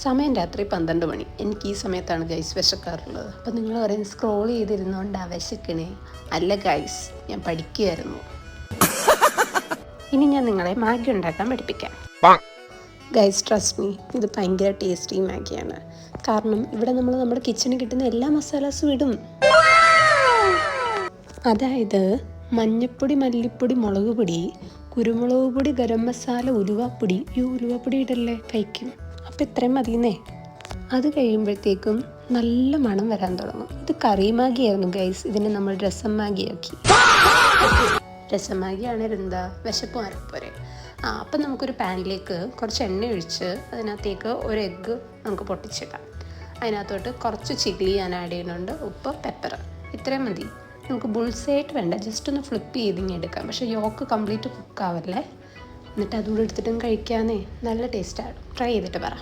സമയം രാത്രി 12 മണി. എനിക്ക് ഈ സമയത്താണ് ഗൈസ് വിശക്കാറുള്ളത്. അപ്പം നിങ്ങൾ പറയും സ്ക്രോൾ ചെയ്തിരുന്നോണ്ടാ വിശക്കണേ. അല്ല ഗൈസ്, ഞാൻ പഠിക്കുകയായിരുന്നു. ഇനി ഞാൻ നിങ്ങളെ മാഗി ഉണ്ടാക്കാൻ പഠിപ്പിക്കാം. ഗൈസ് ട്രസ്റ്റ് മീ, ഇത് ഭയങ്കര ടേസ്റ്റി മാഗിയാണ്. കാരണം ഇവിടെ നമ്മൾ നമ്മുടെ കിച്ചണിൽ കിട്ടുന്ന എല്ലാ മസാലാസും ഇടും. അതായത് മഞ്ഞപ്പൊടി, മല്ലിപ്പൊടി, മുളക് പൊടി, കുരുമുളക് പൊടി, ഗരം മസാല, ഉലുവാപ്പൊടി. ഈ ഉലുവാപ്പൊടി ഇടല്ലേ കഴിക്കും. അപ്പം ഇത്രയും മതിയെന്നേ. അത് കഴിയുമ്പോഴത്തേക്കും നല്ല മണം വരാൻ തുടങ്ങും. ഇത് കറി മാഗിയായിരുന്നു ഗൈസ്. ഇതിനെ നമ്മൾ രസം മാഗിയാക്കി. രസം മാഗിയാണ് എന്താ വിശപ്പ് മാറിപ്പോരെ. അപ്പം നമുക്കൊരു പാനിലേക്ക് കുറച്ച് എണ്ണ ഒഴിച്ച് അതിനകത്തേക്ക് ഒരു എഗ്ഗ് നമുക്ക് പൊട്ടിച്ചിടാം. അതിനകത്തോട്ട് കുറച്ച് ചില്ലി ഞാൻ ആഡ് ചെയ്യുന്നുണ്ട്, ഉപ്പ്, പെപ്പർ. ഇത്രയും മതി. നമുക്ക് ബുൾസൈറ്റ് വേണ്ട, ജസ്റ്റ് ഒന്ന് ഫ്ലിപ്പ് ചെയ്തിങ്ങി എടുക്കാം. പക്ഷേ യോക്ക് കംപ്ലീറ്റ് കുക്കാവല്ലേ. എന്നിട്ട് അതുകൂടെ എടുത്തിട്ടും കഴിക്കാനേ നല്ല ടേസ്റ്റാണ്. ട്രൈ ചെയ്തിട്ട് പറ.